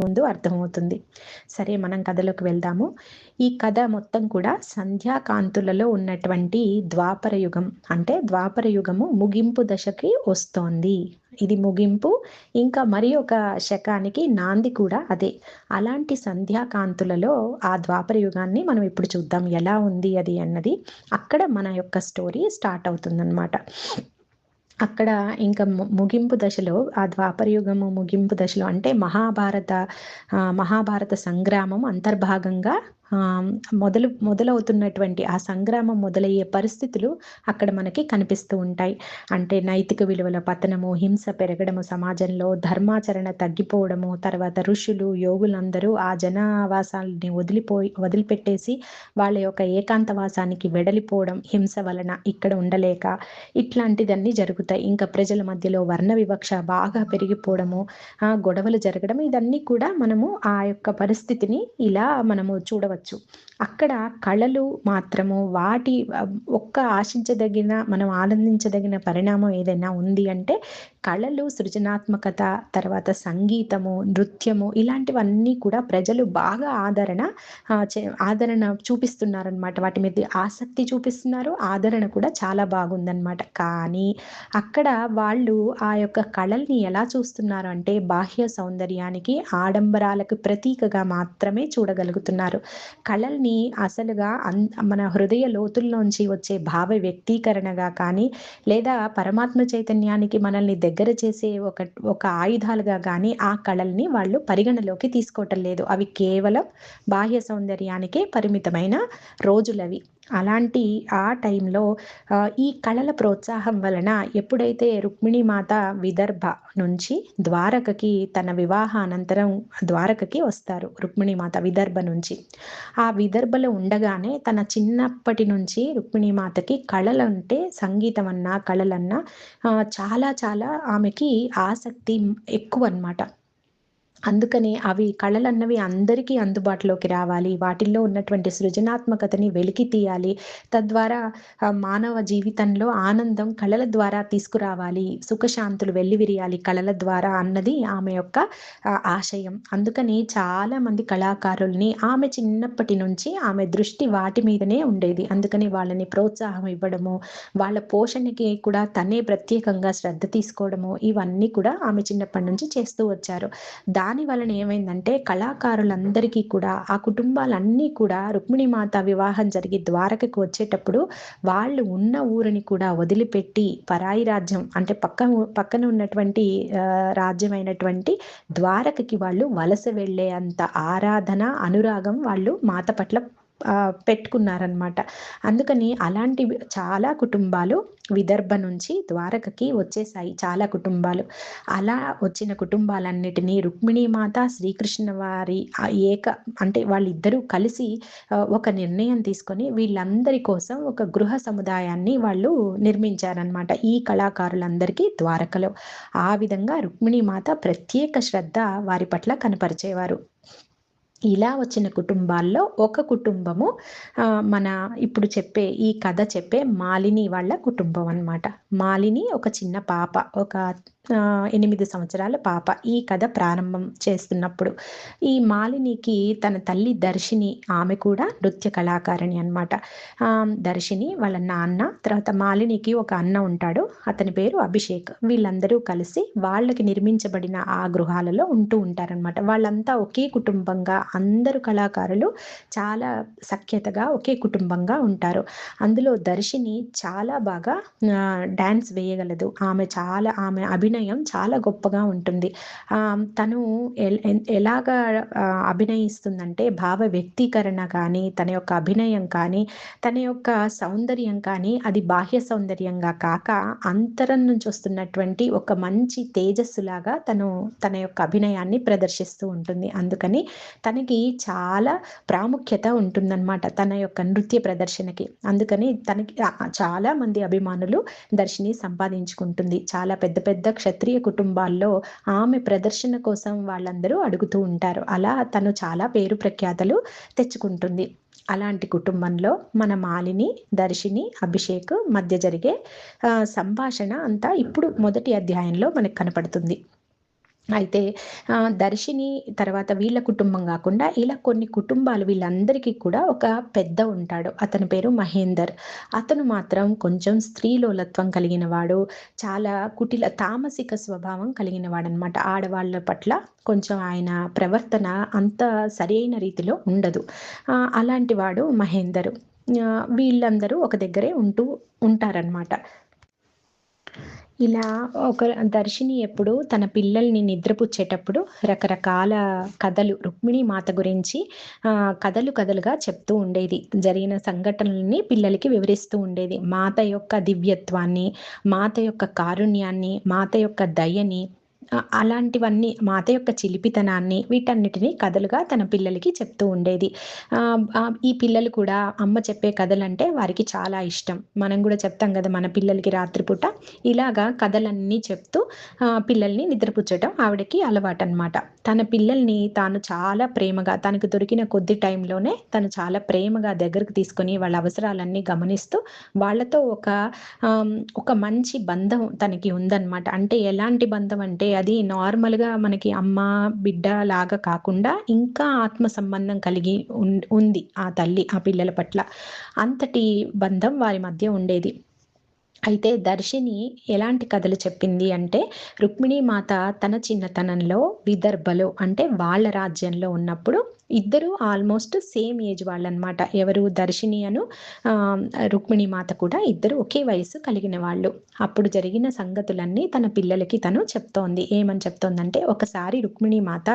ముందు అర్థమవుతుంది. సరే, మనం కథలోకి వెళ్దాము. ఈ కథ మొత్తం కూడా సంధ్యాకాంతులలో ఉన్నటువంటి ద్వాపర యుగం. అంటే ద్వాపర యుగము ముగింపు దశకి వస్తోంది. ఇది ముగింపు. ఇంకా మరి ఒక శకానికి నాంది కూడా అదే. అలాంటి సంధ్యాకాంతులలో ఆ ద్వాపర యుగాన్ని మనం ఇప్పుడు చూద్దాం. ఎలా ఉంది అది అన్నది. అక్కడ మన యొక్క స్టోరీ స్టార్ట్ అవుతుందన్నమాట. అక్కడ ఇంకా ముగింపు దశలో, ఆ ద్వాపరయుగము ముగింపు దశలో అంటే మహాభారత సంగ్రామం అంతర్భాగంగా మొదలవుతున్నటువంటి ఆ సంగ్రామం మొదలయ్యే పరిస్థితులు అక్కడ మనకి కనిపిస్తూ ఉంటాయి. అంటే నైతిక విలువల పతనము, హింస పెరగడము, సమాజంలో ధర్మాచరణ తగ్గిపోవడము, తర్వాత ఋషులు యోగులందరూ ఆ జనావాసాలని వదిలిపెట్టేసి వాళ్ళ యొక్క ఏకాంతవాసానికి వెడలిపోవడం, హింస వలన ఇక్కడ ఉండలేక ఇట్లాంటిదన్నీ జరుగుతాయి. ఇంకా ప్రజల మధ్యలో వర్ణ వివక్ష బాగా పెరిగిపోవడము, గొడవలు జరగడం, ఇదన్నీ కూడా మనము ఆ యొక్క పరిస్థితిని ఇలా మనము చూడవచ్చు. అక్కడ కళలు మాత్రము వాటి ఆశించదగిన, మనం ఆనందించదగిన పరిణామం ఏదైనా ఉంది అంటే కళలు, సృజనాత్మకత, తర్వాత సంగీతము, నృత్యము, ఇలాంటివన్నీ కూడా ప్రజలు బాగా ఆదరణ చూపిస్తున్నారనమాట. వాటి మీద ఆసక్తి చూపిస్తున్నారు. ఆదరణ కూడా చాలా బాగుందనమాట. కానీ అక్కడ వాళ్ళు ఆ యొక్క కళల్ని ఎలా చూస్తున్నారు అంటే బాహ్య సౌందర్యానికి, ఆడంబరాలకు ప్రతీకగా మాత్రమే చూడగలుగుతున్నారు. కళల్ని అసలుగా మన హృదయ లోతుల్లోంచి వచ్చే భావ వ్యక్తీకరణగా కానీ, లేదా పరమాత్మ చైతన్యానికి మనల్ని దగ్గర చేసే ఒక ఆయుధాలుగా కానీ ఆ కళల్ని వాళ్ళు పరిగణలోకి తీసుకోవటం లేదు. అవి కేవలం బాహ్య సౌందర్యానికే పరిమితమైన రోజులవి. అలాంటి ఆ టైంలో ఈ కళల ప్రోత్సాహం వలన ఎప్పుడైతే రుక్మిణీమాత విదర్భ నుంచి ద్వారకకి, తన వివాహానంతరం ద్వారకకి వస్తారు. రుక్మిణీమాత విదర్భ నుంచి. ఆ విదర్భలో ఉండగానే తన చిన్నప్పటి నుంచి రుక్మిణీమాతకి కళలంటే, సంగీతం అన్నా కళలన్నా చాలా చాలా ఆమెకి ఆసక్తి ఎక్కువన్నమాట. అందుకని అవి కళలన్నవి అందరికీ అందుబాటులోకి రావాలి. వాటిల్లో ఉన్నటువంటి సృజనాత్మకతని వెలికి తీయాలి. తద్వారా మానవ జీవితంలో ఆనందం కళల ద్వారా తీసుకురావాలి. సుఖశాంతులు వెల్లివిరియాలి కళల ద్వారా అన్నది ఆమె యొక్క ఆశయం. అందుకని చాలామంది కళాకారుల్ని ఆమె చిన్నప్పటి నుంచి ఆమె దృష్టి వాటి మీదనే ఉండేది. అందుకని వాళ్ళని ప్రోత్సాహం ఇవ్వడము, వాళ్ళ పోషణకి కూడా తనే ప్రత్యేకంగా శ్రద్ధ తీసుకోవడము, ఇవన్నీ కూడా ఆమె చిన్నప్పటి నుంచి చేస్తూ వచ్చారు. దాని వలన ఏమైందంటే కళాకారులందరికీ కూడా, ఆ కుటుంబాలన్నీ కూడా రుక్మిణీమాత వివాహం జరిగి ద్వారకకు వచ్చేటప్పుడు వాళ్ళు ఉన్న ఊరిని కూడా వదిలిపెట్టి పరాయి రాజ్యం అంటే పక్కన ఉన్నటువంటి రాజ్యమైనటువంటి ద్వారకకి వాళ్ళు వలస వెళ్ళే అంత ఆరాధన, అనురాగం వాళ్ళు మాత పట్ల పెట్టుకున్నారనమాట. అందుకని అలాంటి చాలా కుటుంబాలు విదర్భ నుంచి ద్వారకకి వచ్చేసాయి. చాలా కుటుంబాలు. అలా వచ్చిన కుటుంబాలన్నిటినీ రుక్మిణీమాత, శ్రీకృష్ణ వారి అంటే వాళ్ళిద్దరూ కలిసి ఒక నిర్ణయం తీసుకొని వీళ్ళందరి కోసం ఒక గృహ సముదాయాన్ని వాళ్ళు నిర్మించారనమాట. ఈ కళాకారులందరికీ ద్వారకలో. ఆ విధంగా రుక్మిణీమాత ప్రత్యేక శ్రద్ధ వారి పట్ల కనపరిచేవారు. ఇలా వచ్చిన కుటుంబాల్లో ఒక కుటుంబము మన ఇప్పుడు ఈ కథ చెప్పే మాలిని వాళ్ళ కుటుంబం అన్నమాట. మాలిని ఒక చిన్న పాప, ఒక 8 సంవత్సరాల పాప ఈ కథ ప్రారంభం చేస్తున్నప్పుడు. ఈ మాలినికి తన తల్లి దర్శిని, ఆమె కూడా నృత్య కళాకారిణి అన్నమాట. దర్శిని వాళ్ళ నాన్న, తర్వాత మాలినికి ఒక అన్న ఉంటాడు, అతని పేరు అభిషేక్. వీళ్ళందరూ కలిసి వాళ్ళకి నిర్మించబడిన ఆ గృహాలలో ఉంటూ ఉంటారనమాట. వాళ్ళంతా ఒకే కుటుంబంగా, అందరూ కళాకారులు చాలా సఖ్యతగా ఒకే కుటుంబంగా ఉంటారు. అందులో దర్శిని చాలా బాగా డాన్స్ వేయగలదు. ఆమె అభినయం చాలా గొప్పగా ఉంటుంది. తను ఎలాగా అభినయిస్తుందంటే భావ వ్యక్తీకరణ కానీ, తన యొక్క అభినయం కానీ, తన యొక్క సౌందర్యం కానీ అది బాహ్య సౌందర్యంగా కాక అంతరం నుంచి వస్తున్నటువంటి ఒక మంచి తేజస్సులాగా తన యొక్క అభినయాన్ని ప్రదర్శిస్తూ ఉంటుంది. అందుకని తనకి చాలా ప్రాముఖ్యత ఉంటుందన్నమాట తన యొక్క నృత్య ప్రదర్శనకి. అందుకని తనకి చాలా మంది అభిమానులు దర్శిని సంపాదించుకుంటుంది. చాలా పెద్ద పెద్ద క్షత్రియ కుటుంబాల్లో ఆమె ప్రదర్శన కోసం వాళ్ళందరూ అడుగుతూ ఉంటారు. అలా తను చాలా పేరు ప్రఖ్యాతలు తెచ్చుకుంటుంది. అలాంటి కుటుంబంలో మన మాలిని, దర్శిని, అభిషేక్ మధ్య జరిగే సంభాషణ అంతా ఇప్పుడు మొదటి అధ్యాయంలో మనకు కనపడుతుంది. అయితే దర్శిని తర్వాత వీళ్ళ కుటుంబం గాకుండా ఇలా కొన్ని కుటుంబాలు వీళ్ళందరికీ కూడా ఒక పెద్ద ఉంటాడు. అతని పేరు మహేందర్. అతను మాత్రం కొంచెం స్త్రీలోలత్వం కలిగిన వాడు. చాలా తామసిక స్వభావం కలిగిన వాడనమాట. ఆడవాళ్ళ పట్ల కొంచెం ఆయన ప్రవర్తన అంత సరైన రీతిలో ఉండదు. అలాంటి వాడు మహేందర్. వీళ్ళందరూ ఒక దగ్గరే ఉంటారనమాట. ఇలా ఒక దర్శిని ఎప్పుడు తన పిల్లల్ని నిద్రపుచ్చేటప్పుడు రకరకాల కథలు రుక్మిణీ మాత గురించి కథలుగా చెప్తూ ఉండేది. జరిగిన సంఘటనలని పిల్లలకి వివరిస్తూ ఉండేది. మాత యొక్క దివ్యత్వాన్ని, మాత యొక్క కారుణ్యాన్ని, మాత యొక్క దయని, అలాంటివన్నీ మాత యొక్క చిలిపితనాన్ని వీటన్నిటిని కథలుగా తన పిల్లలకి చెప్తూ ఉండేది. ఈ పిల్లలు కూడా అమ్మ చెప్పే కథలంటే వారికి చాలా ఇష్టం. మనం గూడా చెప్తాం గదా! మన పిల్లలకి రాత్రిపూట ఇలాగా కథలన్నీ చెప్తూ పిల్లల్ని నిద్రపుచ్చటం ఆవిడకి అలవాటనమాట. తన పిల్లల్ని తాను చాలా ప్రేమగా తనకు దొరికిన కొద్ది టైంలోనే తను చాలా ప్రేమగా దగ్గరకు తీసుకొని వాళ్ళ అవసరాలన్నీ గమనిస్తూ వాళ్ళతో ఒక మంచి బంధం తనకి ఉందనమాట. అంటే ఎలాంటి బంధం అంటే అది నార్మల్‌గా మనకి అమ్మ, బిడ్డ లాగా కాకుండా ఇంకా ఆత్మ సంబంధం కలిగి ఉంది ఆ తల్లి ఆ పిల్లల పట్ల. అంతటి బంధం వారి మధ్య ఉండేది. అయితే దర్శిని ఎలాంటి కథలు చెప్పింది అంటే, రుక్మిణీమాత తన చిన్నతనంలో విదర్భలో అంటే వాళ్ళ రాజ్యంలో ఉన్నప్పుడు ఇద్దరు ఆల్మోస్ట్ సేమ్ ఏజ్ వాళ్ళనమాట. ఎవరు దర్శిని ఆహ్, రుక్మిణీమాత కూడా ఇద్దరు ఒకే వయస్సు కలిగిన వాళ్ళు. అప్పుడు జరిగిన సంగతులన్నీ తన పిల్లలకి తను చెప్తోంది. ఏమని చెప్తోందంటే, ఒకసారి రుక్మిణీమాత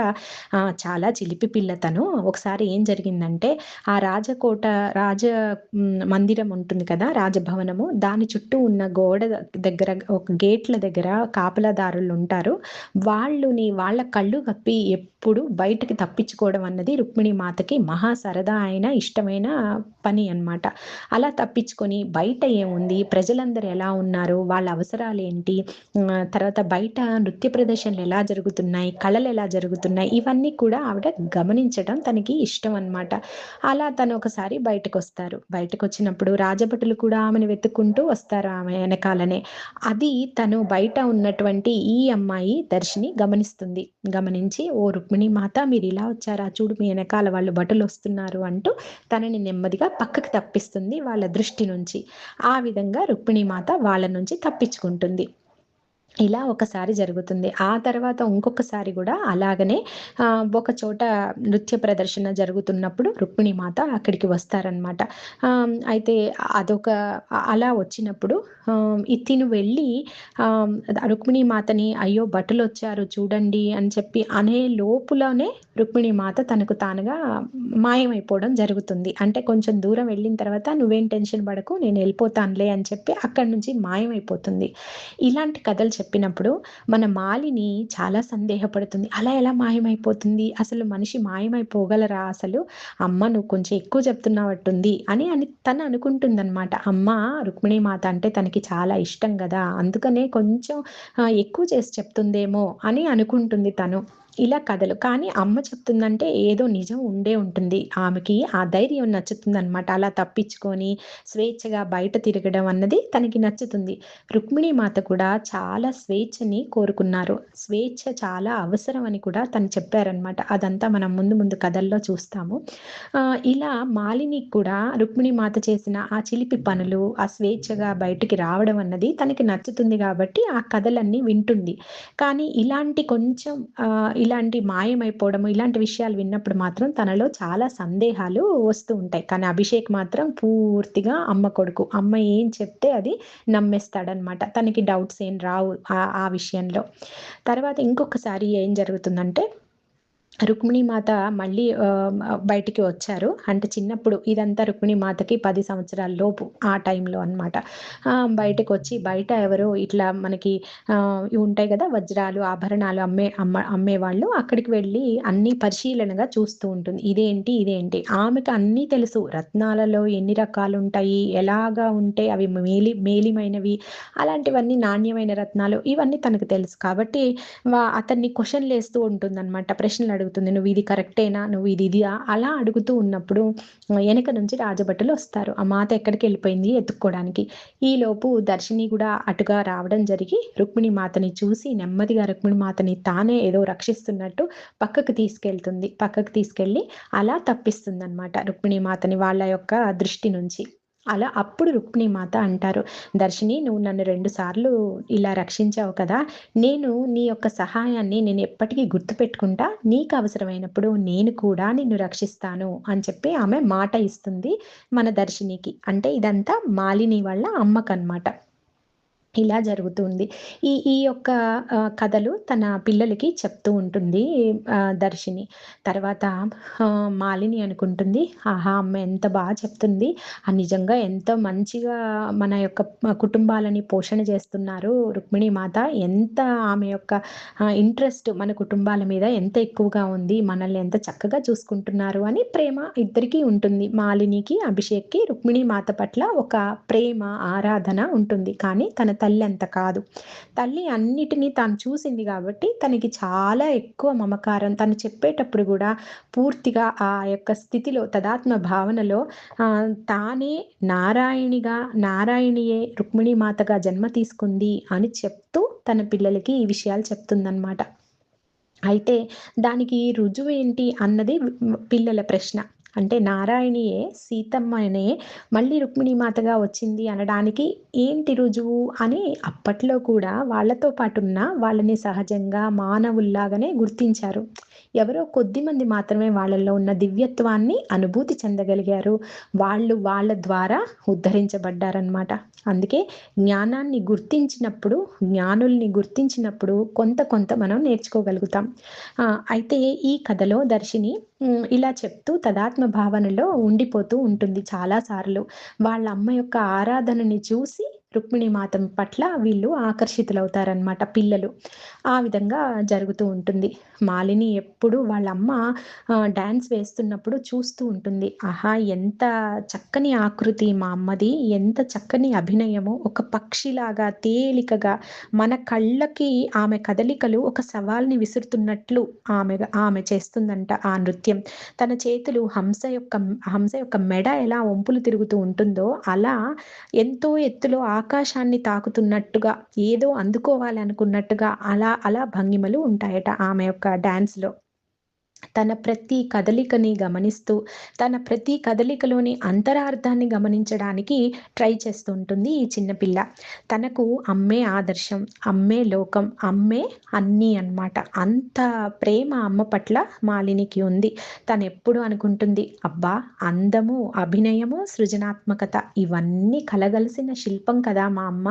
చాలా చిలిపి పిల్ల తను. ఒకసారి ఏం జరిగిందంటే, ఆ రాజకోట రాజ మందిరం ఉంటుంది కదా! రాజభవనము. దాని చుట్టూ ఉన్న గోడ దగ్గర ఒక గేట్ల దగ్గర కాపలాదారులుంటారు. వాళ్ళ కళ్ళు కప్పి ఎప్పుడు బయటికి తప్పించుకోవడం అన్నది రుక్మిణి మాతకి మహా సరదా అయిన, ఇష్టమైన పని అన్నమాట. అలా తప్పించుకొని బయట ఏముంది? ప్రజలందరూ ఎలా ఉన్నారు? వాళ్ళ అవసరాలేంటి? తర్వాత బయట నృత్య ప్రదర్శనలు ఎలా జరుగుతున్నాయి? కళలు ఎలా జరుగుతున్నాయి? ఇవన్నీ కూడా ఆవిడ గమనించడం తనకి ఇష్టం అన్నమాట. అలా తను ఒకసారి బయటకొస్తారు. బయటకొచ్చినప్పుడు రాజభటులు కూడా ఆమెను వెతుక్కుంటూ వస్తారు ఆమె ఎనకాలనే. అది తను బయట ఉన్నటువంటి ఈ అమ్మాయి దర్శిని గమనిస్తుంది. గమనించి, "ఓ రుక్మిణి మాత మీరిలా వచ్చారా? చూడు మీ ఎనకాల వాళ్ళు భటులొస్తున్నారు" అంటూ తనని నెమ్మదిగా పక్కకి తప్పిస్తుంది వాళ్ళ దృష్టి నుంచి. ఆ విధంగా రుక్మిణి మాత వాళ్ళ నుంచి తప్పించుకుంటుంది. ఇలా ఒకసారి జరుగుతుంది. ఆ తర్వాత ఇంకొకసారి గూడా అలాగనే ఒక చోట నృత్య ప్రదర్శన జరుగుతున్నప్పుడు రుక్మిణీమాత అక్కడికి వస్తారనమాట. అయితే అలా వచ్చినప్పుడు తిను వెళ్ళి ఆహ్, రుక్మిణీమాతని "అయ్యో! భటులొచ్చారు చూడండి" అని చెప్పి అనే లోపులోనే రుక్మిణీమాత తనకు తానుగా మాయమైపోవడం జరుగుతుంది. అంటే కొంచెం దూరం వెళ్ళిన తర్వాత "నువ్వేం టెన్షన్ పడకు నేనెళ్ళిపోతానులే" అని చెప్పి అక్కడి నుంచి మాయమైపోతుంది. ఇలాంటి కథలు చెప్పినప్పుడు మన మాలిని చాలా సందేహపడుతుంది. అలా ఎలా మాయమైపోతుంది? అసలు మనిషి మాయమైపోగలరా అసలు? అమ్మ నువ్వు కొంచెం ఎక్కువ చెప్తున్నావట్టుంది అని తను అనుకుంటుందనమాట. అమ్మ రుక్మిణీమాత అంటే తనకి చాలా ఇష్టం గదా! అందుకనే కొంచెం ఎక్కువ చేసి చెప్తుందేమో అని అనుకుంటుంది తను. ఇలా కథలు. కానీ అమ్మ చెప్తుందంటే ఏదో నిజం ఉండే ఉంటుంది. ఆమెకి ఆ ధైర్యం నచ్చుతుందనమాట. అలా తప్పించుకొని స్వేచ్ఛగా బయట తిరగడం అన్నది తనకి నచ్చుతుంది. రుక్మిణీ మాత కూడా చాలా స్వేచ్ఛని కోరుకున్నారు. స్వేచ్ఛ చాలా అవసరం అని కూడా తను చెప్పారనమాట. అదంతా మనం ముందు ముందు కథల్లో చూస్తాము. ఇలా మాలినికి కూడా రుక్మిణీ మాత చేసిన ఆ చిలిపి పనులు, ఆ స్వేచ్ఛగా బయటికి రావడం అన్నది తనకి నచ్చుతుంది గాబట్టి ఆ కథలన్నీ వింటుంది. కానీ ఇలాంటి మాయమైపోవడము, ఇలాంటి విషయాలు విన్నప్పుడు మాత్రం తనలో చాలా సందేహాలు వస్తూ ఉంటాయి. కానీ అభిషేక్ మాత్రం పూర్తిగా అమ్మ కొడుకు. అమ్మ ఏం చెప్తే అది నమ్మేస్తాడనమాట. తనకి డౌట్స్ ఏం రావు ఆ విషయంలో. తర్వాత ఇంకొకసారి ఏం జరుగుతుందంటే రుక్మిణీమాత మళ్ళీ బయటికి వచ్చారు. అంటే చిన్నప్పుడు ఇదంతా రుక్మిణీమాతకి 10 సంవత్సరాల లోపు ఆ టైంలో అన్నమాట. బయటకొచ్చి బయట ఎవరో ఇట్లా మనకి ఇవి ఉంటాయి గదా! వజ్రాలు, ఆభరణాలు అమ్మేవాళ్ళు అక్కడికి వెళ్ళి అన్నీ పరిశీలనగా చూస్తూ ఉంటుంది. ఇదేంటి? ఆమెకు అన్నీ తెలుసు. రత్నాలలో ఎన్ని రకాలుంటాయి, ఎలాగా ఉంటే అవి మేలిమైనవి, అలాంటివన్నీ నాణ్యమైన రత్నాలు ఇవన్నీ తనకు తెలుసు. కాబట్టి అతన్ని క్వెషన్‌లేస్తూ ఉంటుందన్నమాట. ప్రశ్నలు అడుగుతుంది. "నువ్వు ఇది కరెక్టేనా? నువ్వు ఇది ఇదియా?" అలా అడుగుతూ ఉన్నప్పుడు ఎనక నుంచి రాజభటులు వస్తారు. ఆ మాత ఎక్కడికెళ్ళిపోయింది ఎతుక్కోడానికి. ఈలోపు దర్శిని కూడా అటుగా రావడం జరిగి రుక్మిణి మాతని చూసి నెమ్మదిగా రుక్మిణి మాతని తానే ఏదో రక్షిస్తున్నట్టు పక్కకు తీసుకెళ్తుంది. పక్కకు తీసుకెళ్ళి అలా తప్పిస్తుందనమాట రుక్మిణి మాతని వాళ్ళ యొక్క దృష్టి నుంచి. అలా అప్పుడు రుక్మిణి మాత అంటారు, "దర్శిని, నువ్వు నన్ను 2 సార్లు ఇలా రక్షించావు కదా! నేను నీ యొక్క సహాయాన్ని నేను ఎప్పటికీ గుర్తుపెట్టుకుంటా. నీకు అవసరమైనప్పుడు నేను కూడా నిన్ను రక్షిస్తాను" అని చెప్పి ఆమె మాట ఇస్తుంది మన దర్శినికి. అంటే ఇదంతా మాలిని వాళ్ళ అమ్మకనమాట. ఇలా జరుగుతుంది. ఈ ఈ యొక్క కథలు తన పిల్లలకి చెప్తూ ఉంటుంది దర్శిని. తర్వాత మాలిని అనుకుంటుంది, ఆహా! అమ్మ ఎంత చెప్తుంది. నిజంగా ఎంతో మంచిగా మన యొక్క కుటుంబాలని పోషణ చేస్తున్నారు రుక్మిణి మాత. ఎంత ఆమె యొక్క ఇంట్రెస్ట్ మన కుటుంబాల మీద ఎంత ఎక్కువగా ఉంది. మనల్ని ఎంత చక్కగా చూసుకుంటున్నారు అని ప్రేమ ఇద్దరికీ ఉంటుంది. మాలినికి, అభిషేక్‌కి రుక్మిణి మాత పట్ల ఒక ప్రేమ, ఆరాధన ఉంటుంది. కానీ తన తల్లి అంత కాదు. తల్లి అన్నిటిని తాను చూసింది గాబట్టి, తనకి చాలా ఎక్కువ మమకారం. తను చెప్పేటప్పుడు గూడా పూర్తిగా ఆ యొక్క స్థితిలో తదాత్మ భావనలో తానే నారాయణిగా, నారాయణియే రుక్మిణీ మాతగా జన్మ తీసుకుంది అని చెప్తూ తన పిల్లలకి ఈ విషయాలు చెప్తుందనమాట. అయితే దానికి రుజువేంటి అన్నది పిల్లల ప్రశ్న. అంటే నారాయణియే సీతమ్మనే మళ్ళీ రుక్మిణీమాతగా వచ్చింది అనడానికి ఏంటి రుజువు అని అప్పట్లో కూడా వాళ్ళతో పాటున్న వాళ్ళని సహజంగా మానవుల్లాగానే గుర్తించారు. ఎవరో కొద్దిమంది మాత్రమే వాళ్ళలో ఉన్న దివ్యత్వాన్ని అనుభూతి చెందగలిగారు. వాళ్ళు వాళ్ళ ద్వారా ఉద్ధరించబడ్డారనమాట. అందుకే జ్ఞానాన్ని గుర్తించినప్పుడు, జ్ఞానుల్ని గుర్తించినప్పుడు కొంత కొంత మనం నేర్చుకోగలుగుతాం. అయితే ఈ కథలో దర్శిని ఇలా చెప్తూ తదాత్మ భావనలో ఉండిపోతూ ఉంటుంది చాలా సార్లు. వాళ్ళ అమ్మ యొక్క ఆరాధనని చూసి రుక్మిణి మాత పట్ల వీళ్ళు ఆకర్షితులవుతారనమాట పిల్లలు. ఆ విధంగా జరుగుతూ ఉంటుంది. మాలిని ఎప్పుడు వాళ్ళ అమ్మ డాన్స్ వేస్తున్నప్పుడు చూస్తూ ఉంటుంది. ఆహా! ఎంత చక్కని ఆకృతి మా అమ్మది. ఎంత చక్కని అభినయము. ఒక పక్షిలాగా తేలికగా మన కళ్ళకి ఆమె కదలికలు ఒక సవాల్‌ని విసురుతున్నట్లు ఆమె చేస్తుందంట ఆ నృత్యం. తన చేతులు హంస యొక్క మెడ ఎలా వంపులు తిరుగుతూ ఉంటుందో, అలా ఎంతో ఎత్తులో ఆకాశాన్ని తాకుతున్నట్టుగా, ఏదో అందుకోవాలనుకున్నట్టుగా అలా భంగిమలు ఉంటాయట ఆమె యొక్క డాన్స్‌లో. తన ప్రతి కదలికని గమనిస్తూ, తన ప్రతి కదలికలోని అంతరార్థాన్ని గమనించడానికి ట్రై చేస్తూ ఉంటుంది ఈ చిన్న పిల్ల. తనకు అమ్మే ఆదర్శం, అమ్మే లోకం, అమ్మే అన్నీ అన్నమాట. అంత ప్రేమ అమ్మ పట్ల మాలినికి ఉంది. తనెప్పుడు అనుకుంటుంది, అబ్బా! అందము, అభినయము, సృజనాత్మకత ఇవన్నీ కలగలిసిన శిల్పం కదా మా అమ్మ.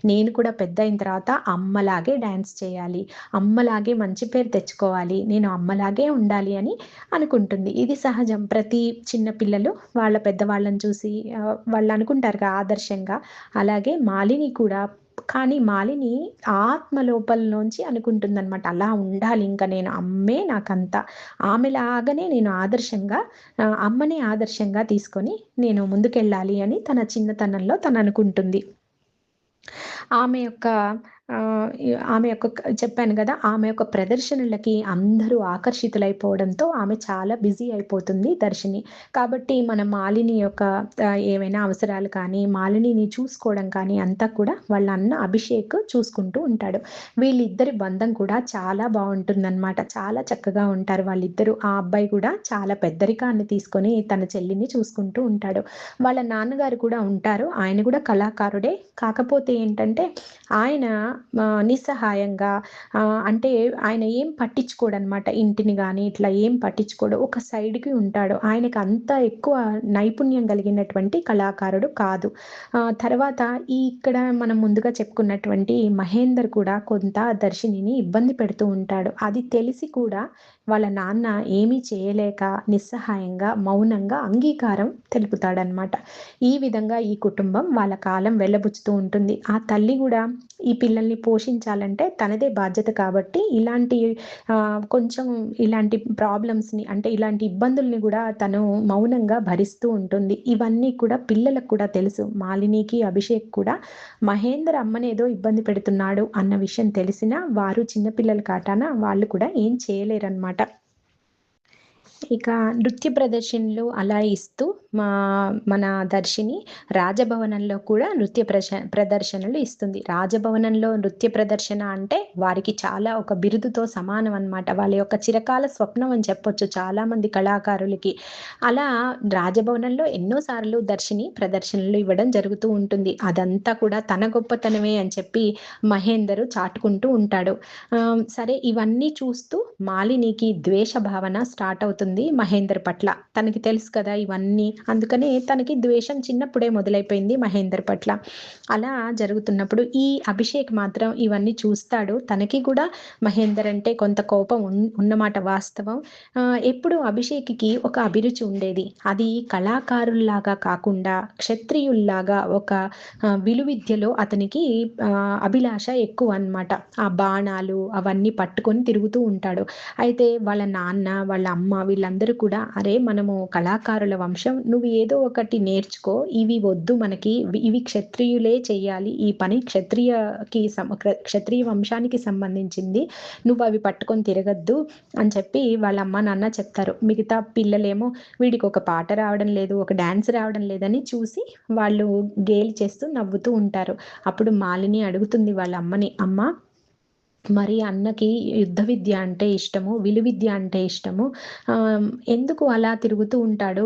నేను కూడా పెద్దయిన తర్వాత అమ్మలాగే డాన్స్ చేయాలి. అమ్మలాగే మంచి పేరు తెచ్చుకోవాలి. నేను అమ్మలాగే ఉండాలి అని అనుకుంటుంది. ఇది సహజం. ప్రతి చిన్న పిల్లలు వాళ్ళ పెద్దవాళ్ళని చూసి వాళ్ళు అనుకుంటారుగా ఆదర్శంగా. అలాగే మాలిని కూడా. కానీ మాలిని ఆత్మ లోపలలోంచి అనుకుంటుందనమాట. అలా ఉండాలి ఇంక నేను. అమ్మే నాకంతా. ఆమెలాగానే నేను ఆదర్శంగా అమ్మని ఆదర్శంగా తీసుకొని నేను ముందుకెళ్ళాలి అని తన చిన్నతనంలో తననుకుంటుంది. ఆమె యొక్క ఆమె యొక్క చెప్పాను గదా! ఆమె యొక్క ప్రదర్శనలకి అందరూ ఆకర్షితులైపోవడంతో ఆమె చాలా బిజీ అయిపోతుంది దర్శిని. కాబట్టి మన మాలిని యొక్క ఏవైనా అవసరాలు కానీ, మాలినిని చూసుకోవడం కానీ అంతా కూడా వాళ్ళ అన్న అభిషేక్ చూసుకుంటూ ఉంటాడు. వీళ్ళిద్దరి బంధం కూడా చాలా బావుంటుందనమాట. చాలా చక్కగా ఉంటారు వాళ్ళిద్దరూ. ఆ అబ్బాయి కూడా చాలా పెద్దరికాన్ని తీసుకొని తన చెల్లిని చూసుకుంటూ ఉంటాడు. వాళ్ళ నాన్నగారు కూడా ఉంటారు. ఆయన కూడా కళాకారుడే. కాకపోతే ఏంటంటే ఆయన నిస్సహాయంగా అంటే ఆయన ఏం పట్టించుకోడనమాట. ఇంటిని గాని ఇట్లా ఏం పట్టించుకోడు. ఒక సైడ్‌కి ఉంటాడు. ఆయనకి అంత ఎక్కువ నైపుణ్యం కలిగినటువంటి కళాకారుడు కాదు. తర్వాత ఇక్కడ మనం ముందుగా చెప్పుకున్నటువంటి మహేందర్ కూడా కొంత దర్శినిని ఇబ్బంది పెడుతూ ఉంటాడు. అది తెలిసి కూడా వాళ్ళ నాన్న ఏమీ చేయలేక నిస్సహాయంగా, మౌనంగా అంగీకారం తెలుపుతాడనమాట. ఈ విధంగా ఈ కుటుంబం వాళ్ళ కాలం వెళ్ళబుచ్చుతూ ఉంటుంది. ఆ తల్లి గూడా ఈ పిల్లల్ని పోషించాలంటే తనదే బాధ్యత కాబట్టి ఇలాంటి కొంచెం ఇలాంటి ప్రాబ్లమ్స్‌ని అంటే ఇలాంటి ఇబ్బందుల్ని గూడా తను మౌనంగా భరిస్తూ ఉంటుంది. ఇవన్నీ కూడా పిల్లలకు కూడా తెలుసు. మాలినికి, అభిషేక్ కూడా మహేందర్ అమ్మనేదో ఇబ్బంది పెడుతున్నాడు అన్న విషయం తెలిసినా వారు చిన్న పిల్లల కాటాన వాళ్ళు కూడా ఏం చేయలేరనమాట. ఇక నృత్య ప్రదర్శనలు అలా ఇస్తూ మా మన దర్శిని రాజభవనంలో కూడా ప్రదర్శనలు ఇస్తుంది. రాజభవనంలో నృత్య ప్రదర్శన అంటే వారికి చాలా ఒక బిరుదుతో సమానం అన్నమాట. వాళ్ళ యొక్క చిరకాల స్వప్నం అని చెప్పొచ్చు చాలామంది కళాకారులకి. అలా రాజభవనంలో ఎన్నో సార్లు దర్శిని ప్రదర్శనలు ఇవ్వడం జరుగుతూ ఉంటుంది. అదంతా కూడా తన గొప్పతనమే అని చెప్పి మహేందర్ చాటుకుంటూ ఉంటాడు. సరే ఇవన్నీ చూస్తూ మాలినికి ద్వేష భావన స్టార్ట్ అవుతుంది మహేందర్ పట్ల. తనకి తెలుసు కదా ఇవన్నీ. అందుకనే తనకి ద్వేషం చిన్నప్పుడే మొదలైపోయింది మహేందర్ పట్ల. అలా జరుగుతున్నప్పుడు ఈ అభిషేక్ మాత్రం ఇవన్నీ చూస్తాడు. తనకి కూడా మహేందర్ అంటే కొంత కోపం ఉన్నమాట వాస్తవం. ఎప్పుడు అభిషేక్‌కి ఒక అభిరుచి ఉండేది. అది కళాకారుల్లాగా కాకుండా క్షత్రియుల్లాగా ఒక విలువిద్యలో అతనికి అభిలాష ఎక్కువన్నమాట. ఆ బాణాలు అవన్నీ పట్టుకొని తిరుగుతూ ఉంటాడు. అయితే వాళ్ళ నాన్న, వాళ్ళ అమ్మ వీళ్ళందరూ కూడా "అరే! మనము కళాకారుల వంశం. నువ్వు ఏదో ఒకటి నేర్చుకో. ఇవి వద్దు మనకి. ఇవి క్షత్రియులే చెయ్యాలి. ఈ పని క్షత్రియ వంశానికి సంబంధించింది. నువ్వవి పట్టుకొని తిరగొద్దు" అని చెప్పి వాళ్ళ అమ్మ, నాన్న చెప్తారు. మిగతా పిల్లలేమో వీడికి ఒక పాట రావడం లేదు, ఒక డాన్స్ రావడం లేదని చూసి వాళ్ళు గేలి చేస్తూ నవ్వుతూ ఉంటారు. అప్పుడు మాలిని అడుగుతుంది వాళ్ళ అమ్మని, "అమ్మ మరి అన్నకి యుద్ధ విద్య అంటే ఇష్టము, విలువిద్య అంటే ఇష్టము. ఎందుకు అలా తిరుగుతూ ఉంటాడు?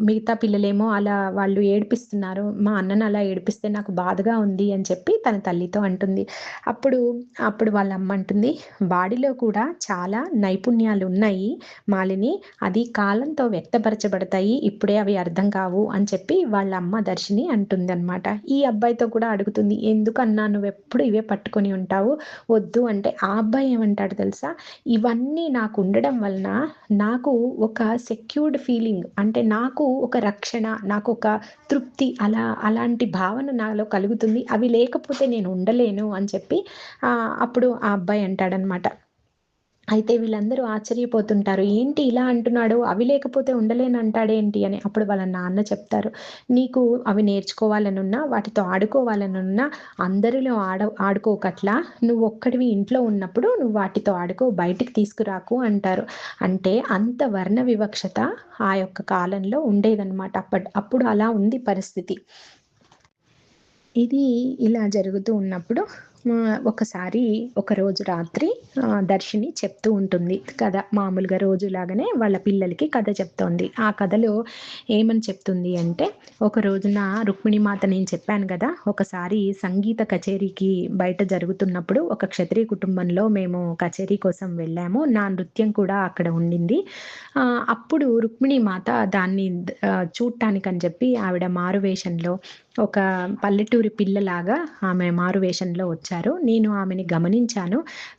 మిగతా పిల్లలేమో అలా వాళ్ళు ఏడిపిస్తున్నారు. మా అన్నని అలా ఏడిపిస్తే నాకు బాధగా ఉంది" అని చెప్పి తన తల్లితో అంటుంది. అప్పుడు, అప్పుడు వాళ్ళ అమ్మ అంటుంది, "వాడిలో కూడా చాలా నైపుణ్యాలున్నాయి మాలిని. అది కాలంతో వ్యక్తపరచబడతాయి. ఇప్పుడే అవి అర్థం కావు" అని చెప్పి వాళ్ళ అమ్మ దర్శిని అంటుందనమాట. ఈ అబ్బాయితో కూడా అడుగుతుంది, "ఎందుకన్నా నువ్వెప్పుడు ఇవే పట్టుకొని ఉంటావు? వద్దు" అంటే ఆ అబ్బాయి ఏమంటాడు తెలుసా? "ఇవన్నీ నాకుండడం వలన నాకు ఒక సెక్యూర్డ్ ఫీలింగ్ అంటే నాకు ఒక రక్షణ, నాకొక తృప్తి అలాంటి భావన నాలో కలుగుతుంది. అవి లేకపోతే నేను ఉండలేను" అని చెప్పి అప్పుడు ఆ అబ్బాయి అంటాడనమాట. అయితే వీళ్ళందరూ ఆశ్చర్యపోతుంటారు. ఏంటి ఇలా అంటున్నాడు? అవి లేకపోతే ఉండలేనంటాడేంటి అని. అప్పుడు వాళ్ళ నాన్న చెప్తారు, "నీకు అవి నేర్చుకోవాలనున్నా, వాటితో ఆడుకోవాలనున్నా అందరిలో ఆడుకోకట్లా. నువ్వొక్కడివి ఇంట్లో ఉన్నప్పుడు నువ్వు వాటితో ఆడుకో, బయటికి తీసుకురాకు" అంటారు. అంటే అంత వర్ణ వివక్షత ఆ యొక్క కాలంలో ఉండేదనమాట. అప్పుడు అలా ఉంది పరిస్థితి. ఇది ఇలా జరుగుతూ ఉన్నప్పుడు ఒకసారి ఒకరోజు రాత్రి దర్శిని చెప్తూ ఉంటుంది కథ. మామూలుగా రోజులాగానే వాళ్ళ పిల్లలకి కథ చెప్తోంది. ఆ కథలో ఏమని చెప్తుంది అంటే, ఒక రోజున రుక్మిణీమాత నేను చెప్పాను గదా! ఒకసారి సంగీత కచేరీకి బయట జరుగుతున్నప్పుడు ఒక క్షత్రియ కుటుంబంలో మేము కచేరీ కోసం వెళ్ళాము. నా నృత్యం కూడా అక్కడ ఉండింది. అప్పుడు రుక్మిణీమాత దాన్ని చూడటానికని చెప్పి ఆవిడ మారువేషంలో ఒక పల్లెటూరి పిల్లలాగా ఆమె మారువేషంలో వచ్చారు. నేను ఆమెని గమనించాను.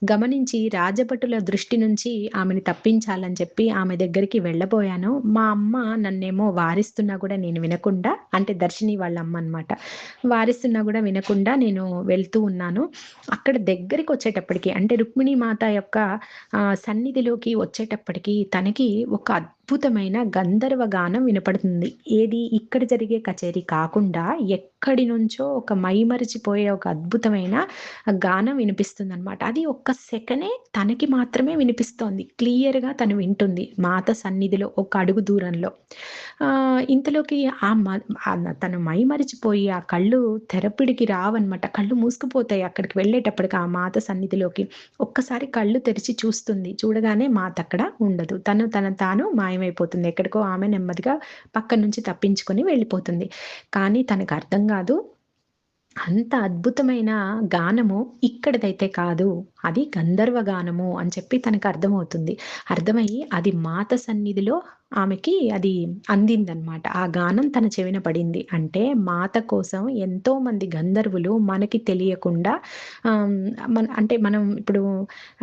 గమనించి రాజభటుల దృష్టి నుంచి ఆమెని తప్పించాలని చెప్పి ఆమె దగ్గరికి వెళ్ళబోయాను. మా అమ్మ నన్నేమో వారిస్తున్నా గూడా నేను వినకుండా, అంటే దర్శిని వాళ్ళ అమ్మ అనమాట. వారిస్తున్నా గూడా వినకుండా నేను వెళ్తూ ఉన్నాను. అక్కడ దగ్గరికొచ్చేటప్పటికి అంటే రుక్మిణీ మాత యొక్క సన్నిధిలోకి వచ్చేటప్పటికి తనకి ఒక అద్భుతమైన గంధర్వ గానం వినపడుతుంది. ఏది ఇక్కడ జరిగే కచేరీ కాకుండా ఎక్కడి నుంచో ఒక మైమరిచిపోయే ఒక అద్భుతమైన గానం వినిపిస్తుందనమాట. అది ఒక్క సెకనే తనకి మాత్రమే వినిపిస్తోంది. క్లియర్‌గా తను వింటుంది. మాత సన్నిధిలో ఒక అడుగు దూరంలో. ఇంతలోకి తను మైమరిచిపోయి ఆ కళ్ళు తెరపిడికి రావన్నమాట. కళ్ళు మూసుకుపోతాయి అక్కడికి వెళ్ళేటప్పటికి ఆ మాత సన్నిధిలోకి. ఒక్కసారి కళ్ళు తెరిచి చూస్తుంది. చూడగానే మాత అక్కడ ఉండదు. తనను తాను మాయమైపోతుంది. ఎక్కడికో ఆమె నెమ్మదిగా పక్క నుంచి తప్పించుకొని వెళ్ళిపోతుంది. కానీ తనకర్థం గాదు. అంత అద్భుతమైన గానము ఇక్కడిదైతే కాదు. అది గంధర్వ గానము అని చెప్పి తనకర్థమవుతుంది. అర్థమయ్యి అది మాత సన్నిధిలో ఆమెకి అది అందిందనమాట. ఆ గానం తన చెవిన పడింది. అంటే మాత కోసం ఎంతోమంది గంధర్వులు మనకి తెలియకుండా ఆహ్, అంటే మనం ఇప్పుడు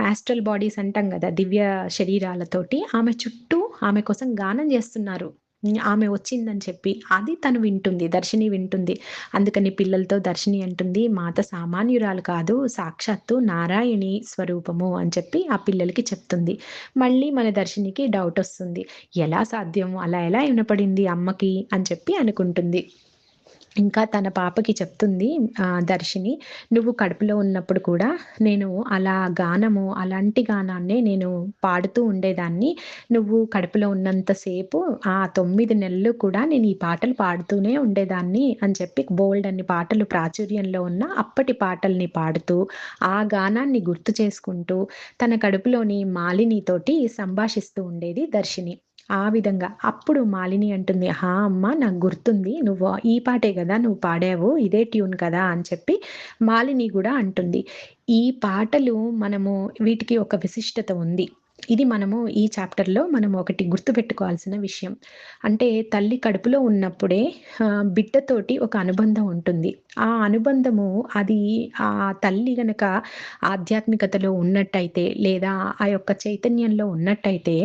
యాస్ట్రల్ బాడీస్ అంటాం గదా! దివ్య శరీరాలతోటి ఆమె చుట్టూ ఆమె కోసం గానం జేస్తున్నారు. ఆమె వచ్చిందని చెప్పి. అది తను వింటుంది. దర్శిని వింటుంది. అందుకని పిల్లలతో దర్శిని అంటుంది, "మాత సామాన్యురాలు కాదు. సాక్షాత్తు నారాయణి స్వరూపము" అని చెప్పి ఆ పిల్లలకి చెప్తుంది. మళ్ళీ మన దర్శినికి డౌటొస్తుంది. ఎలా సాధ్యం? అలా ఎలా వినపడింది అమ్మకి అని చెప్పి అనుకుంటుంది. ఇంకా తన పాపకి చెప్తుంది దర్శిని, "నువ్వు కడుపులో ఉన్నప్పుడు కూడా నేను అలా గానము అలాంటి గానాన్నే నేను పాడుతూ ఉండేదాన్ని. నువ్వు కడుపులో ఉన్నంత సేపు ఆ 9 నెలలు కూడా నేను ఈ పాటలు పాడుతూనే ఉండేదాన్ని" అని చెప్పి బోలెడన్ని పాటలు ప్రాచుర్యంలో ఉన్న అప్పటి పాటల్ని పాడుతూ, ఆ గానాన్ని గుర్తు చేసుకుంటూ, తన కడుపులోని మాలినితోటి సంభాషిస్తూ ఉండేది దర్శిని. ఆ విధంగా. అప్పుడు మాలిని అంటుంది, "హా! అమ్మ నాకు గుర్తుంది. నువ్వు ఈ పాటే గదా నువ్వు పాడావు. ఇదే ట్యూన్ కదా!" అని చెప్పి మాలిని గూడా అంటుంది. ఈ పాటలు మనము వీటికి ఒక విశిష్టత ఉంది. ఇది మనము ఈ చాప్టర్‌లో మనం ఒకటి గుర్తుపెట్టుకోవాల్సిన విషయం. అంటే తల్లి కడుపులో ఉన్నప్పుడే బిడ్డతోటి ఒక అనుబంధం ఉంటుంది. ఆ అనుబంధము అది తల్లి గనక ఆధ్యాత్మికతలో ఉన్నట్టయితే లేదా ఆ యొక్క చైతన్యంలో ఉన్నట్టయితే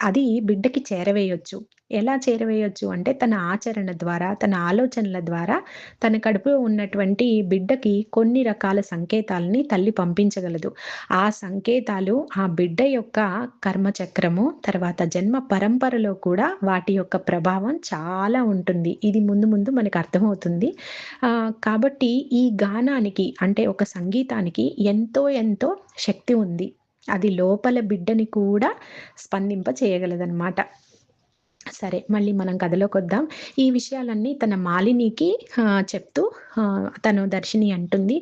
అది బిడ్డకి చేరవేయొచ్చు. ఎలా చేరవేయొచ్చు అంటే తన ఆచరణ ద్వారా, తన ఆలోచనల ద్వారా తన కడుపులో ఉన్నటువంటి బిడ్డకి కొన్ని రకాల సంకేతాలని తల్లి పంపించగలదు. ఆ సంకేతాలు ఆ బిడ్డ యొక్క కర్మచక్రము, తర్వాత జన్మ పరంపరలో కూడా వాటి యొక్క ప్రభావం చాలా ఉంటుంది. ఇది ముందు ముందు మనకు అర్థమవుతుంది. కాబట్టి ఈ గానానికి అంటే ఒక సంగీతానికి ఎంతో శక్తి ఉంది. అది లోపల బిడ్డని కూడా స్పందింప చేయగలదనమాట. సరే. మళ్ళీ మనం కథలోకొద్దాం. ఈ విషయాలన్నీ తన మాలినికి చెప్తూ తను దర్శిని అంటుంది.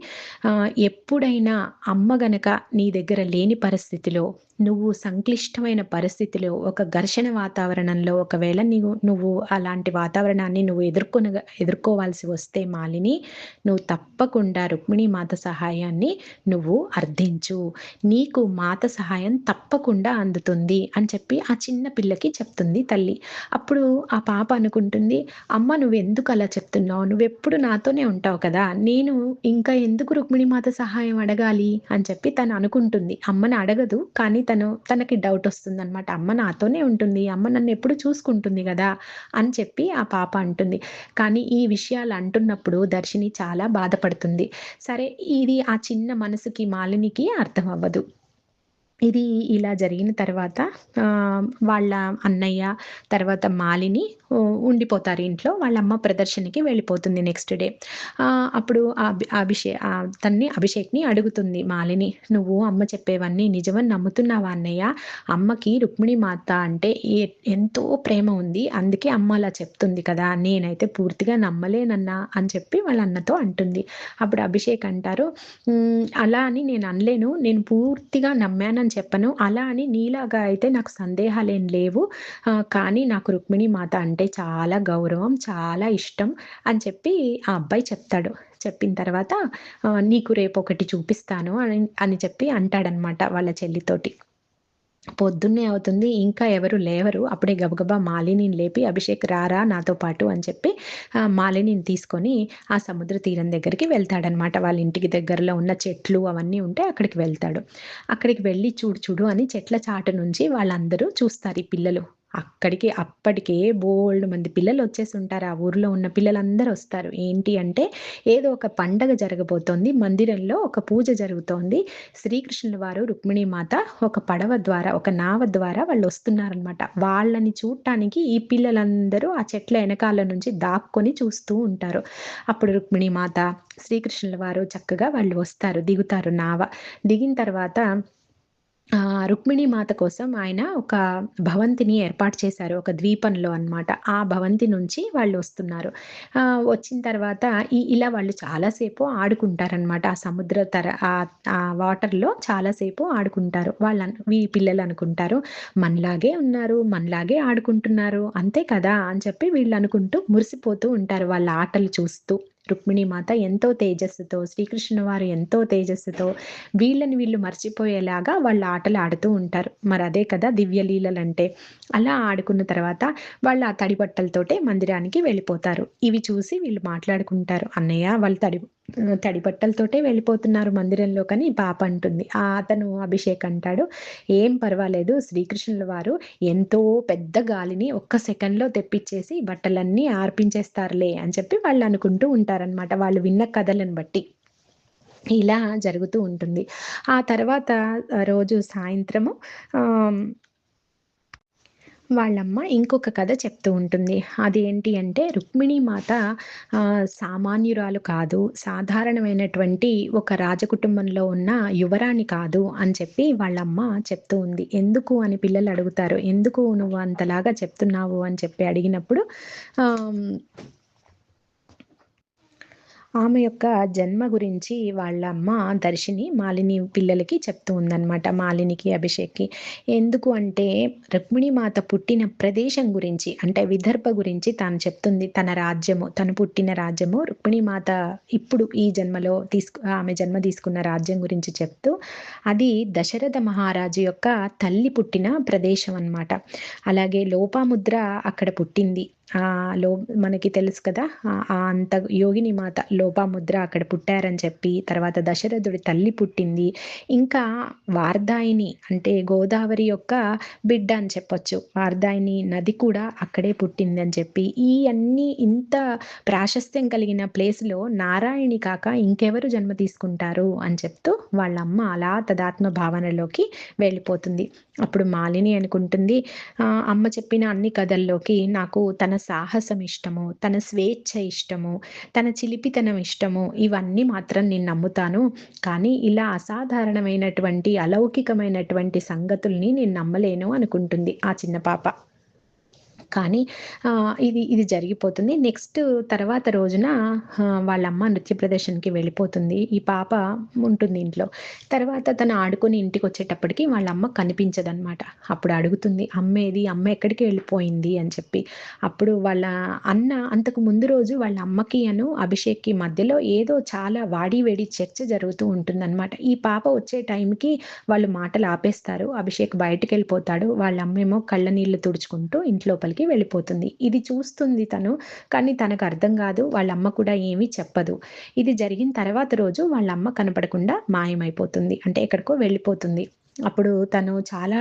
ఎప్పుడైనా అమ్మ గనక నీ దగ్గర లేని పరిస్థితిలో, నువ్వు సంక్లిష్టమైన పరిస్థితిలో, ఒక ఘర్షణ వాతావరణంలో ఒకవేళ నువ్వు అలాంటి వాతావరణాన్ని నువ్వు ఎదుర్కోవాల్సి వస్తే మాలిని, నువ్వు తప్పకుండా రుక్మిణీ మాత సహాయాన్ని నువ్వు అర్థించు. నీకు మాత సహాయం తప్పకుండా అందుతుంది అని చెప్పి ఆ చిన్న పిల్లకి చెప్తుంది తల్లి. అప్పుడు ఆ పాప అనుకుంటుంది, "అమ్మ నువ్వెందుకు అలా చెప్తున్నావు? నువ్వెప్పుడు నాతోనే ఉంటావు కదా! నేను ఇంకా ఎందుకు రుక్మిణీమాత సహాయం అడగాలి?" అని చెప్పి తను అనుకుంటుంది. అమ్మని అడగదు. కానీ తనకి డౌటొస్తుందనమాట. అమ్మ నాతోనే ఉంటుంది. అమ్మ నన్నెప్పుడు చూసుకుంటుంది గదా! అని చెప్పి ఆ పాప అంటుంది. కానీ ఈ విషయాలు అంటున్నప్పుడు దర్శిని చాలా బాధపడుతుంది. సరే ఇది ఆ చిన్న మనసుకి మాలినికి అర్థమవ్వదు. ఇది ఇలా జరిగిన తర్వాత వాళ్ళ అన్నయ్య, తర్వాత మాలిని ఉండిపోతారు ఇంట్లో. వాళ్ళ అమ్మ ప్రదర్శనకి వెళ్ళిపోతుంది నెక్స్ట్ డే. అప్పుడు అభిషేక్‌ని అడుగుతుంది మాలిని, "నువ్వు అమ్మ చెప్పేవన్నీ నిజమని నమ్ముతున్నావా అన్నయ్య? అమ్మకి రుక్మిణి మాత అంటే ఎంతో ప్రేమ ఉంది. అందుకే అమ్మ అలా చెప్తుంది కదా! నేనైతే పూర్తిగా నమ్మలేనన్నా" అని చెప్పి వాళ్ళ అన్నతో అంటుంది. అప్పుడు అభిషేక్ అంటారు, అలా అని నేను అనలేను. నేను పూర్తిగా నమ్మానని చెప్పను. అలా అని నీలాగా అయితే నాకు సందేహాలేం లేవు. కానీ నాకు రుక్మిణి మాత అంటే చాలా గౌరవం, చాలా ఇష్టం అని చెప్పి ఆ అబ్బాయి చెప్తాడు. చెప్పిన తర్వాత నీకు రేపొకటి చూపిస్తాను అని చెప్పి అంటాడనమాట వాళ్ళ చెల్లితోటి. పొద్దున్నే అవుతుంది. ఇంకా ఎవరు లేవరు. అప్పుడే గబగబా మాలినిని లేపి, "అభిషేక్ రారా నాతో పాటు" అని చెప్పి మాలినిని తీసుకొని ఆ సముద్ర తీరం దగ్గరికి వెళ్తాడనమాట. వాళ్ళ ఇంటికి దగ్గరలో ఉన్న చెట్లు అవన్నీ ఉంటే అక్కడికి వెళ్తాడు. అక్కడికి వెళ్లి చూడు చూడు అని చెట్ల చాటు నుంచి వాళ్ళందరూ చూస్తారు ఈ పిల్లలు. అప్పటికే బోలెడు మంది పిల్లలొచ్చేసుంటారు. ఆ ఊర్లో ఉన్న పిల్లలందరూ ఒస్తారు. ఏంటి అంటే ఏదో ఒక పండగ జరగబోతోంది. మందిరంలో ఒక పూజ జరుగుతోంది. శ్రీకృష్ణుల వారు, రుక్మిణీ మాత ఒక పడవ ద్వారా, ఒక నావ ద్వారా వాళ్ళొస్తున్నారనమాట. వాళ్ళని చూడటానికి ఈ పిల్లలందరూ ఆ చెట్ల ఎనకాల నుంచి దాక్కొని చూస్తూ ఉంటారు. అప్పుడు రుక్మిణీ మాత, శ్రీకృష్ణుల వారు చక్కగా వాళ్ళు వస్తారు, దిగుతారు నావ. దిగిన తర్వాత రుక్మిణీ మాత కోసం ఆయన ఒక భవంతిని ఏర్పాటు చేశారు. ఒక ద్వీపంలో అన్నమాట. ఆ భవంతి నుంచి వాళ్ళొస్తున్నారు. వచ్చిన తర్వాత ఇలా వాళ్ళు చాలా సేపు ఆడుకుంటారనమాట. ఆ సముద్ర ఆ వాటర్‌లో చాలా సేపు ఆడుకుంటారు. ఈ పిల్లలనుకుంటారు, మనలాగే ఉన్నారు, మనలాగే ఆడుకుంటున్నారు, అంతే కదా! అని చెప్పి వీళ్ళనుకుంటూ మురిసిపోతూ ఉంటారు వాళ్ళ ఆటలు చూస్తూ. రుక్మిణీ మాత ఎంతో తేజస్సుతో, శ్రీకృష్ణుల వారు ఎంతో తేజస్సుతో వీళ్ళని వీళ్ళు మర్చిపోయేలాగా వాళ్ళు ఆటలు ఆడుతూ ఉంటారు. మరదే కదా దివ్య లీలలంటే. అలా ఆడుకున్న తర్వాత వాళ్ళు ఆ తడి బట్టలతోటే మందిరానికి వెళ్ళిపోతారు. ఇవి చూసి వీళ్ళు మాట్లాడుకుంటారు. "అన్నయ్య వాళ్ళు తడి బట్టలతోటే వెళ్ళిపోతున్నారు మందిరంలోకని" ఈ పాప అంటుంది. అతను అభిషేక్ అంటాడు, "ఏం పర్వాలేదు శ్రీకృష్ణుల వారు ఎంతో పెద్ద గాలిని ఒక్క సెకన్‌లో తెప్పిచ్చేసి బట్టలన్నీ ఆర్పించేస్తారులే" అని చెప్పి వాళ్ళనుకుంటూ ఉంటారనమాట. వాళ్ళు విన్న కథలను బట్టి. ఇలా జరుగుతూ ఉంటుంది. ఆ తర్వాత రోజు సాయంత్రము ఆహ్, వాళ్ళమ్మ ఇంకొక కథ చెప్తూ ఉంటుంది. అదేంటి అంటే రుక్మిణీ మాత సామాన్యురాలు కాదు. సాధారణమైనటువంటి ఒక రాజకుటుంబంలో ఉన్న యువరాణి కాదు అని చెప్పి వాళ్ళమ్మ చెప్తూ ఉంది. ఎందుకు అని పిల్లలు అడుగుతారు. ఎందుకు నువ్వు అంతలాగా చెప్తున్నావు అని చెప్పి అడిగినప్పుడు ఆహ్ ఆమె యొక్క జన్మ గురించి వాళ్ళ అమ్మ దర్శిని మాలిని పిల్లలకి చెప్తూ ఉందనమాట. మాలినికి, అభిషేక్‌కి. ఎందుకు అంటే రుక్మిణీమాత పుట్టిన ప్రదేశం గురించి అంటే విదర్భ గురించి తాను చెప్తుంది. తన రాజ్యము, తను పుట్టిన రాజ్యము రుక్మిణీమాత ఇప్పుడు ఈ జన్మలో ఆమె జన్మ తీసుకున్న రాజ్యం గురించి చెప్తూ, అది దశరథ మహారాజు యొక్క తల్లి పుట్టిన ప్రదేశం అనమాట. అలాగే లోపాముద్ర అక్కడ పుట్టింది. మనకి తెలుసు కదా! అంత యోగిని మాత లోపాముద్ర అక్కడ పుట్టారని చెప్పి, తర్వాత దశరథుడి తల్లి పుట్టింది. ఇంకా వార్దాయిని అంటే గోదావరి యొక్క బిడ్డ అని చెప్పొచ్చు. వార్దాయిని నది కూడా అక్కడే పుట్టిందని చెప్పి, ఈ అన్నీ ఇంత ప్రాశస్త్యం కలిగిన ప్లేస్‌లో నారాయణి కాక ఇంకెవరు జన్మ తీసుకుంటారు అని చెప్తూ వాళ్ళమ్మ అలా తదాత్మ భావనలోకి వెళ్ళిపోతుంది. అప్పుడు మాలిని అనుకుంటుంది, అమ్మ చెప్పిన అన్ని కథల్లోకి నాకు తన సాహసం ఇష్టము, తన స్వేచ్ఛ ఇష్టము, తన చిలిపితనం ఇష్టము. ఇవన్నీ మాత్రం నేను నమ్ముతాను. కానీ ఇలా అసాధారణమైనటువంటి, అలౌకికమైనటువంటి సంగతుల్ని నేను నమ్మలేను అనుకుంటుంది ఆ చిన్న పాప. కానీ ఇది జరిగిపోతుంది. నెక్స్ట్ తర్వాత రోజున వాళ్ళమ్మ నృత్య ప్రదర్శనకి వెళ్ళిపోతుంది. ఈ పాప ఉంటుంది ఇంట్లో. తర్వాత తను ఆడుకొని ఇంటికొచ్చేటప్పటికి వాళ్ళమ్మ కనిపించదనమాట. అప్పుడు అడుగుతుంది, "అమ్మేది? అమ్మ ఎక్కడికి వెళ్ళిపోయింది?" అని చెప్పి. అప్పుడు వాళ్ళ అన్న అంతకు ముందు రోజు వాళ్ళ అమ్మకి అభిషేక్‌కి మధ్యలో ఏదో చాలా వాడి వేడి చర్చ జరుగుతూ ఉంటుందనమాట. ఈ పాప వచ్చే టైంకి వాళ్ళు మాటలు ఆపేస్తారు. అభిషేక్ బయటికెళ్ళిపోతాడు. వాళ్ళమ్మేమో కళ్ళ నీళ్లు తుడుచుకుంటూ ఇంట్లోపలికి వెళ్ళిపోతుంది. ఇది చూస్తుంది తను. కానీ తనకర్థం గాదు. వాళ్ళమ్మ కూడా ఏమీ చెప్పదు. ఇది జరిగిన తర్వాత రోజు వాళ్ళమ్మ కనపడకుండా మాయమైపోతుంది. అంటే ఎక్కడికో వెళ్ళిపోతుంది. అప్పుడు తను చాలా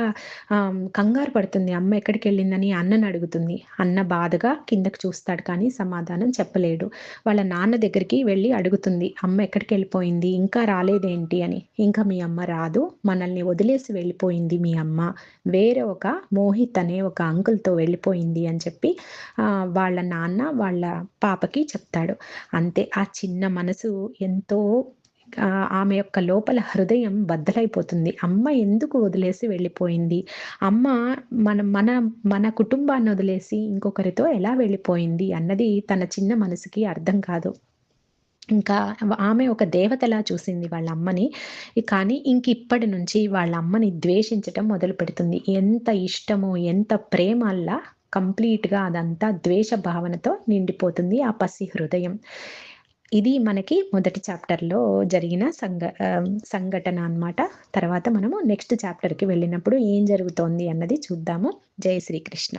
కంగారు పడుతుంది. అమ్మ ఎక్కడికెళ్ళిందని అన్నని అడుగుతుంది. అన్న బాధగా కిందకి చూస్తాడు కానీ సమాధానం చెప్పలేడు. వాళ్ళ నాన్న దగ్గరికి వెళ్ళి అడుగుతుంది. అమ్మ ఎక్కడికెళ్ళిపోయింది? ఇంకా రాలేదేంటి అని. ఇంకా మీ అమ్మ రాదు. మనల్ని వదిలేసి వెళ్ళిపోయింది మీ అమ్మ. వేరే ఒక మోహిత్ అనే ఒక అంకుల్‌తో వెళ్ళిపోయింది అని చెప్పి వాళ్ళ నాన్న వాళ్ళ పాపకి చెప్తాడు. అంతే ఆ చిన్న మనసు ఎంతో ఆమె యొక్క లోపల హృదయం బద్దలైపోతుంది. అమ్మ ఎందుకు వదిలేసి వెళ్ళిపోయింది? అమ్మ మన మన మన కుటుంబాన్ని వదిలేసి ఇంకొకరితో ఎలా వెళ్ళిపోయింది అన్నది తన చిన్న మనసుకి అర్థం కాదు. ఇంకా ఆమె ఒక దేవతలా చూసింది వాళ్ళ అమ్మని. కానీ ఇప్పటి నుంచి వాళ్ళ అమ్మని ద్వేషించటం మొదలుపెడుతుంది. ఎంత ఇష్టమో, ఎంత ప్రేమ అల్లా కంప్లీట్‌గా అదంతా ద్వేష భావనతో నిండిపోతుంది ఆ పసి హృదయం. ఇది మనకి మొదటి చాప్టర్‌లో జరిగిన సంఘటన అన్నమాట. తర్వాత మనము నెక్స్ట్ చాప్టర్‌కి వెళ్ళినప్పుడు ఏం జరుగుతోంది అన్నది చూద్దాము. జై శ్రీకృష్ణ.